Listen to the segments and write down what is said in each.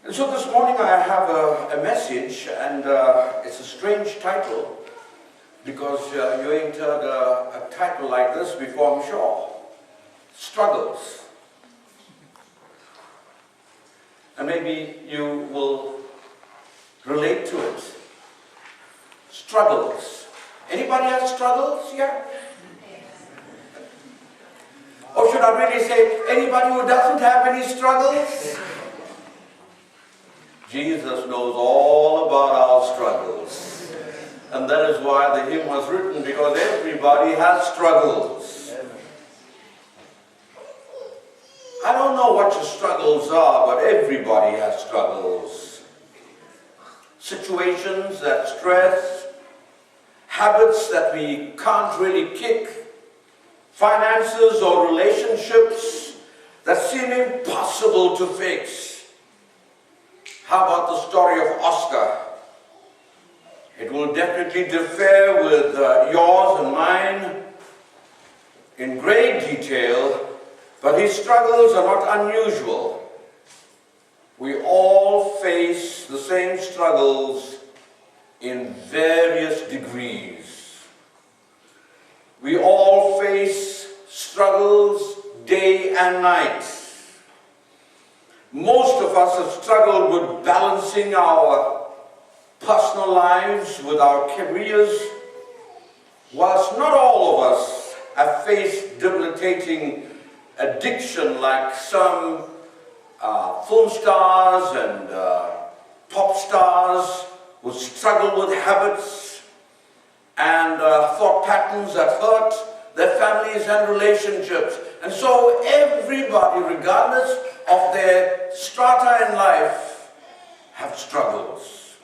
And so this morning I have a message, and it's a strange title, because you ain't heard a title like this before, I'm sure. Struggles. And maybe you will relate to it. Struggles. Anybody have struggles here? Or should I really say, anybody who doesn't have any struggles? Jesus knows all about our struggles. And that is why the hymn was written, because everybody has struggles. I don't know what your struggles are, but everybody has struggles. Situations that stress, habits that we can't really kick, finances or relationships that seem impossible to fix. How about the story of Oscar? It will definitely differ with yours and mine in great detail, but his struggles are not unusual. We all face the same struggles in various degrees. We all face struggles day and night. Most of us have struggled with balancing our personal lives with our careers, whilst not all of us have faced debilitating addiction like some film stars and pop stars who struggle with habits and thought patterns that hurt their families and relationships. And so everybody, regardless of their strata in life, have struggles.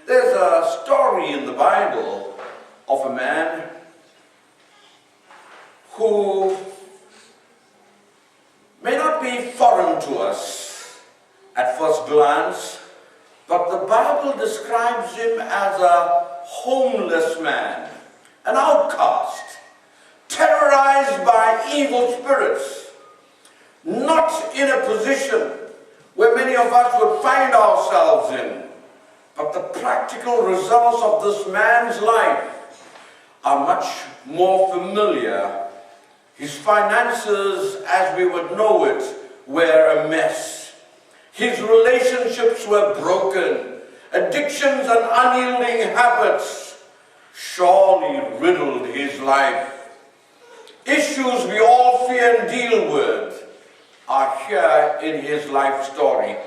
There's a story in the Bible of a man who may not be foreign to us at first glance, but the Bible describes him as a homeless man, an outcast, terrorized by evil spirits, not in a position where many of us would find ourselves in. But the practical results of this man's life are much more familiar. His finances, as we would know it, were a mess. His relationships were broken. Addictions and unyielding habits surely riddled his life. Issues we all fear and deal with are here in his life story.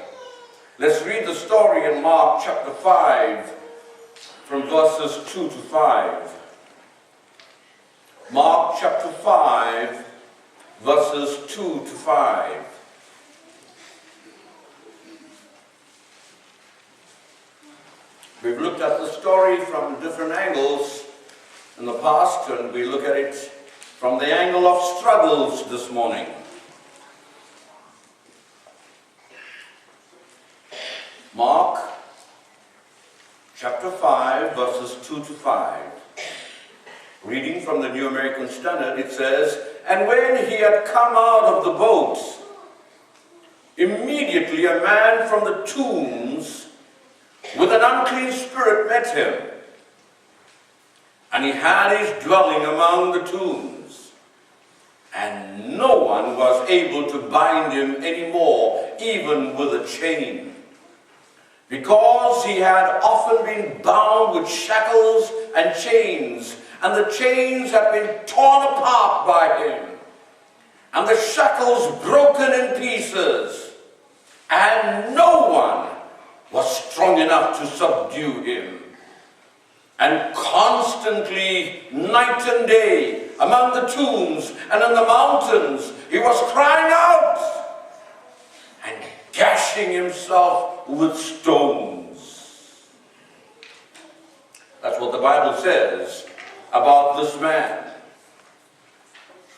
Let's read the story in Mark chapter 5 from verses 2 to 5. Mark chapter 5 verses 2 to 5. We've looked at the story from different angles in the past, and we look at it from the angle of struggles this morning. Mark chapter 5 verses 2 to 5. Reading from the New American Standard, it says, "And when he had come out of the boat, immediately a man from the tombs with an unclean spirit met him. And he had his dwelling among the tombs, and no one was able to bind him any more, even with a chain, because he had often been bound with shackles and chains, and the chains had been torn apart by him, and the shackles broken in pieces, and no one was strong enough to subdue him. And constantly, night and day, among the tombs and in the mountains, he was crying out and gashing himself with stones." That's what the Bible says about this man.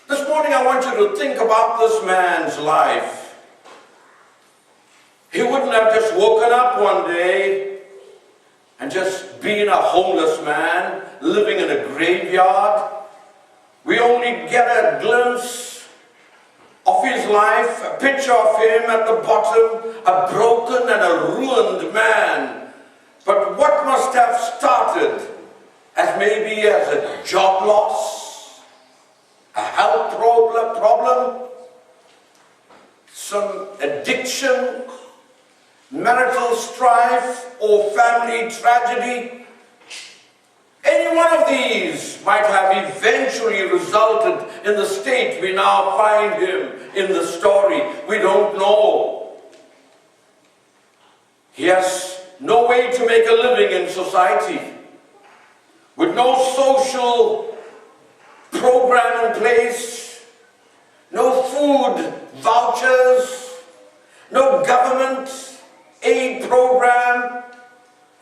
This morning I want you to think about this man's life. He wouldn't have just woken up one day and just been a homeless man living in a graveyard. We only get a glimpse of his life, a picture of him at the bottom, a broken and a ruined man. But what must have started as maybe as a job loss, a health problem, some addiction, marital strife, or family tragedy, any one of these might have eventually resulted in the state we now find him in the story. We don't know. He has no way to make a living in society, with no social program in place, no food vouchers, no government aid program.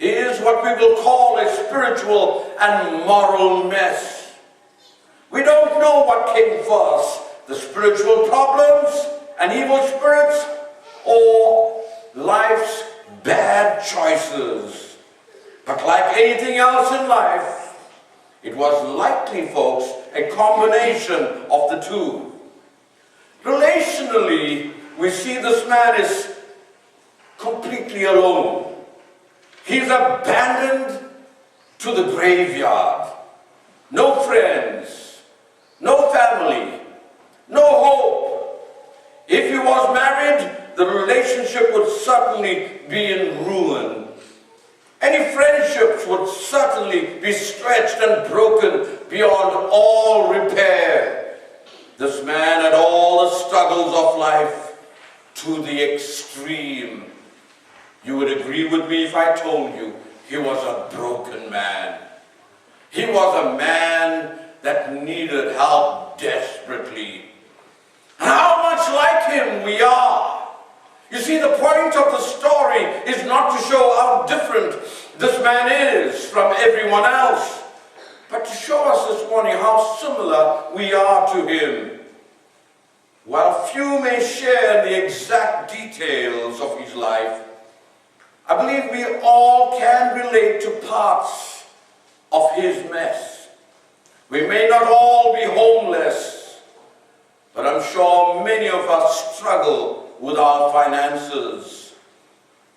He is what we will call a spiritual and moral mess. We don't know what came first, the spiritual problems and evil spirits, or life's bad choices. But like anything else in life, it was likely, folks, a combination of the two. Relationally, we see this man is completely alone. He's abandoned to the graveyard. No friends, no family, no hope. If he was married, the relationship would certainly be in ruin. Any friendships would certainly be stretched and broken beyond all repair. This man had all the struggles of life to the extreme. You would agree with me if I told you he was a broken man. He was a man that needed help desperately. And how much like him we are. You see, the point of the story is not to show how different this man is from everyone else, but to show us this morning how similar we are to him. While few may share the exact details of his life, I believe we all can relate to parts of his mess. We may not all be homeless, but I'm sure many of us struggle with our finances.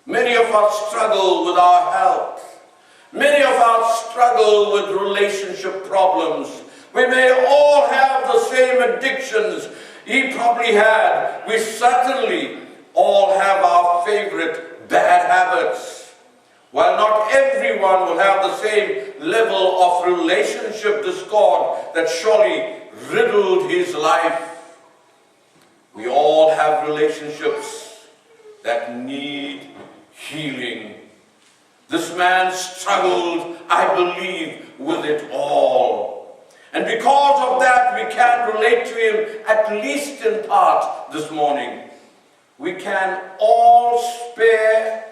Many of us struggle with our health. Many of us struggle with relationship problems. We may all have the same addictions he probably had. We certainly all have our favorite bad habits. While not everyone will have the same level of relationship discord that surely riddled his life, we all have relationships that need healing. This man struggled, I believe, with it all. And because of that, we can relate to him, at least in part, this morning. We can all spare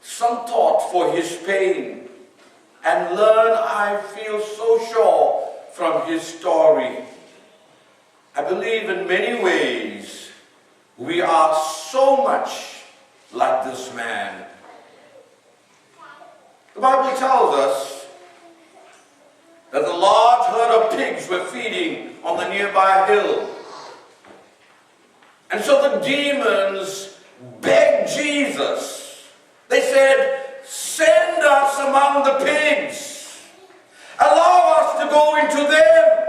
some thought for his pain and learn, I feel so sure, from his story. I believe in many ways we are so much like this man. The Bible tells us that the large herd of pigs were feeding on the nearby hill. And so the demons begged Jesus. They said, "Send us among the pigs. Allow us to go into them."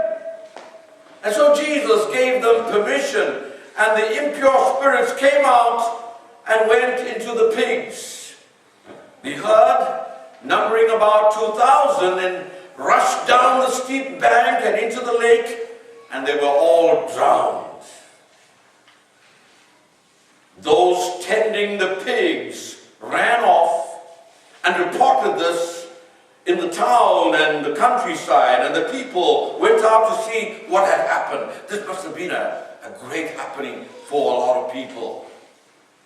And so Jesus gave them permission, and the impure spirits came out and went into the pigs. The herd, numbering about 2,000, and rushed down the steep bank and into the lake, and they were all drowned. Those tending the pigs ran off and reported this in the town and the countryside, and the people went out to see what had happened. This must have been a great happening for a lot of people.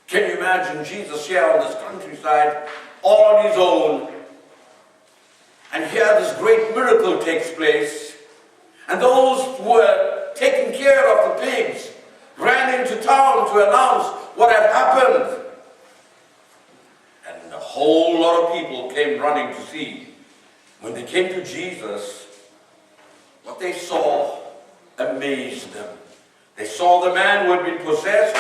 Can you imagine Jesus here on this countryside, all on his own, and here this great miracle takes place, and those who were taking care of the pigs ran into town to announce what had happened. And a whole lot of people came running to see. When they came to Jesus, what they saw amazed them. They saw the man who had been possessed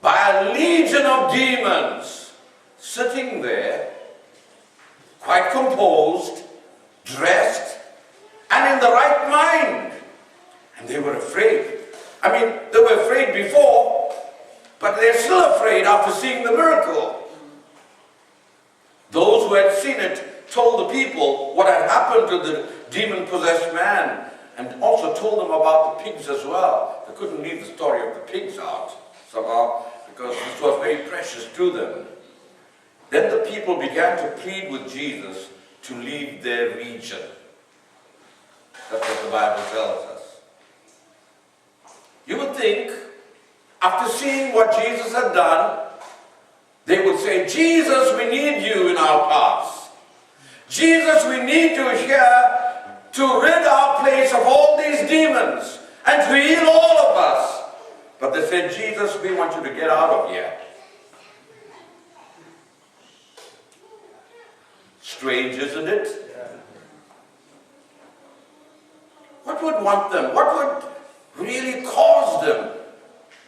by a legion of demons sitting there, quite composed, dressed, and in the right mind. And they were afraid. I mean, they were afraid before, but they're still afraid after seeing the miracle. Those who had seen it told the people what had happened to the demon-possessed man, and also told them about the pigs as well. They couldn't leave the story of the pigs out somehow, because this was very precious to them. Then the people began to plead with Jesus to leave their region. That's what the Bible tells us. You would think, after seeing what Jesus had done, they would say, Jesus, we need you in our paths. Jesus, we need you here to rid our place of all these demons and to heal all of us. But they said, Jesus, we want you to get out of here. Strange, isn't it? What would want them? What would really cause them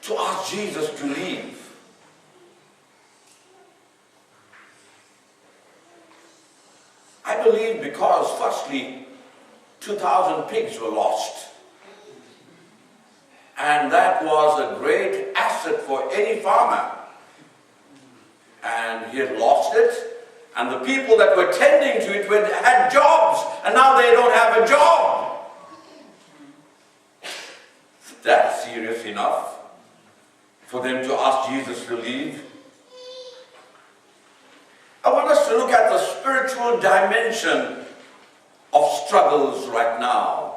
to ask Jesus to leave? I believe because, firstly, 2,000 pigs were lost. And that was a great asset for any farmer. And he had lost it. And the people that were tending to it had jobs. And now they don't have a job. That's serious enough for them to ask Jesus to leave. I want us to look at the spiritual dimension of struggles right now.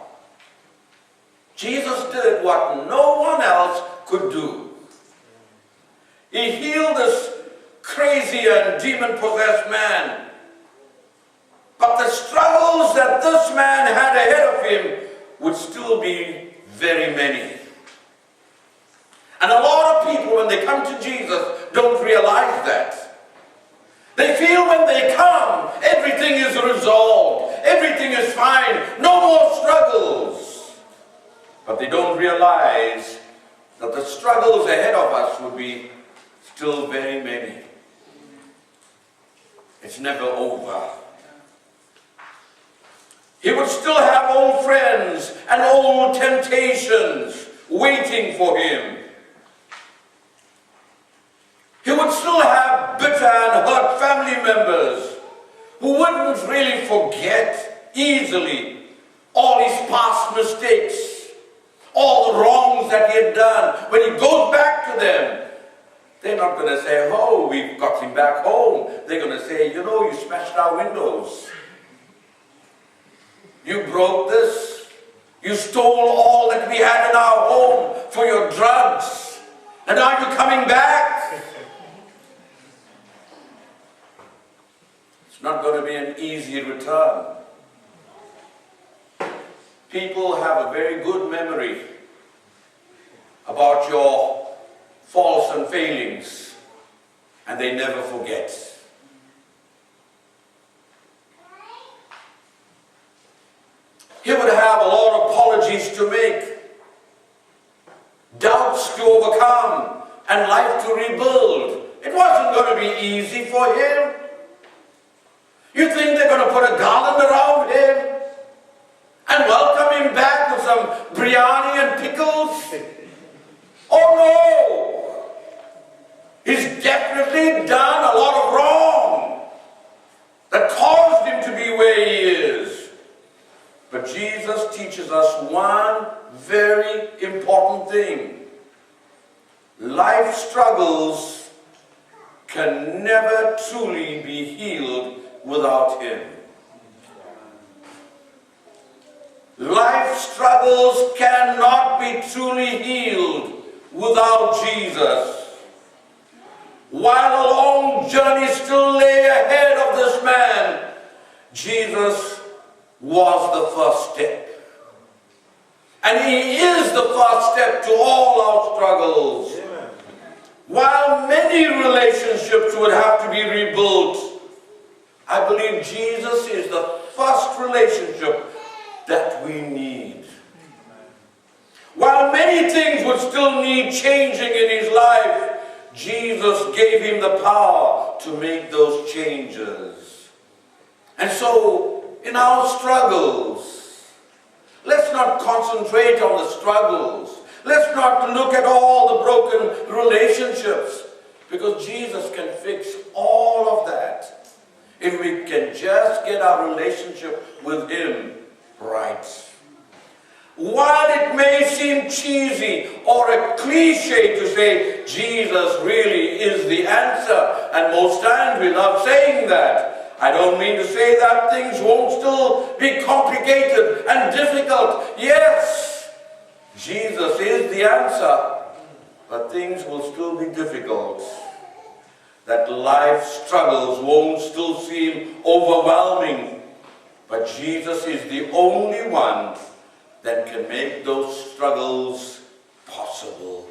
Jesus did what no one else could do. He healed this crazy and demon-possessed man. But the struggles that this man had ahead of him would still be very many. And a lot of people, when they come to Jesus, don't realize that. They feel when they come, everything is resolved, everything is fine, no more struggles. But they don't realize that the struggles ahead of us would be still very many. It's never over. He would still have old friends and old temptations waiting for him. He would still have bitter and hurt family members who wouldn't really forget easily all his past mistakes, all the wrongs that he had done. When he goes back to them, they're not going to say, oh, we've got him back home. They're going to say, you know, you smashed our windows. You broke this. You stole all that we had in our home for your drugs. And now you're coming back. It's not going to be an easy return. People have a very good memory about your faults and failings, and they never forget. He would have a lot of apologies to make, doubts to overcome, and life to rebuild. It wasn't going to be easy for him. You think they're going to put a garland around him and welcome him back with some biryani and pickles? Oh no! He's definitely done a lot of wrong that caused him to be where he is. But Jesus teaches us one very important thing. Life struggles can never truly be healed without him. Life struggles cannot be truly healed without Jesus. While a long journey still lay ahead of this man, Jesus was the first step. And he is the first step to all our struggles. Amen. While many relationships would have to be rebuilt, I believe Jesus is the first relationship that we need. While many things would still need changing in his life, Jesus gave him the power to make those changes. And so, in our struggles, let's not concentrate on the struggles. Let's not look at all the broken relationships, because Jesus can fix all of that if we can just get our relationship with Him right. While it may seem cheesy or a cliche to say Jesus really is the answer, and most times we love saying that, I don't mean to say that things won't still be complicated and difficult. Yes, Jesus is the answer, but things will still be difficult. That life struggles won't still seem overwhelming, but Jesus is the only one that can make those struggles possible.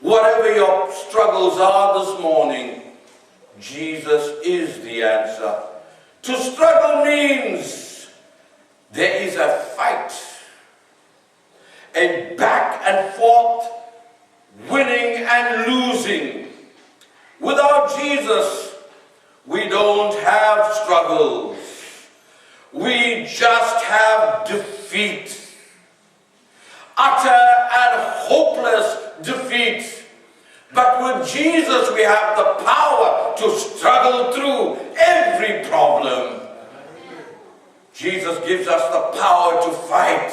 Whatever your struggles are this morning, Jesus is the answer. To struggle means there is a fight, a back and forth, winning and losing. Without Jesus, we don't have struggles. We just have defeat. Utter and hopeless defeat. But with Jesus, we have the power to struggle through every problem. Jesus gives us the power to fight.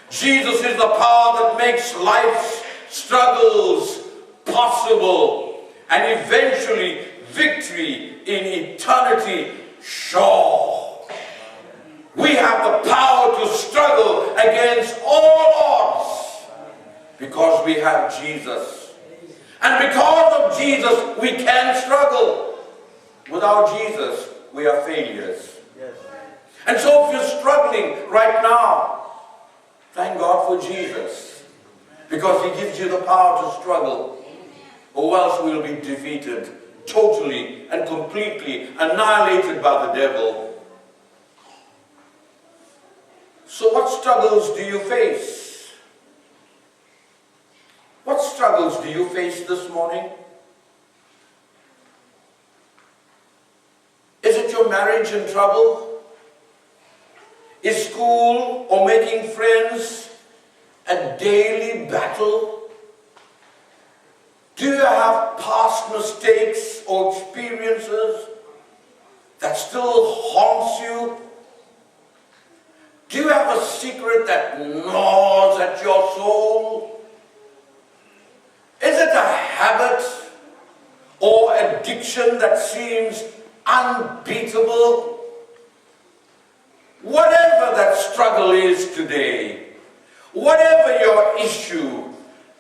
Jesus is the power that makes life's struggles possible, and eventually victory in eternity sure. We have the power to struggle against all odds because we have Jesus. And because of Jesus, we can struggle. Without Jesus, we are failures. And so if you're struggling right now, thank God for Jesus, because He gives you the power to struggle, or else we'll be defeated, totally and completely annihilated by the devil. So what struggles do you face? What struggles do you face this morning? Is it your marriage in trouble? Is school or making friends a daily battle? Do you have past mistakes or experiences that still haunts you? Do you have a secret that gnaws at your soul? Is it a habit or addiction that seems unbeatable? Whatever that struggle is today, whatever your issue,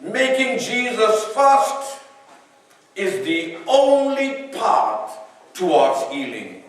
making Jesus first is the only path towards healing.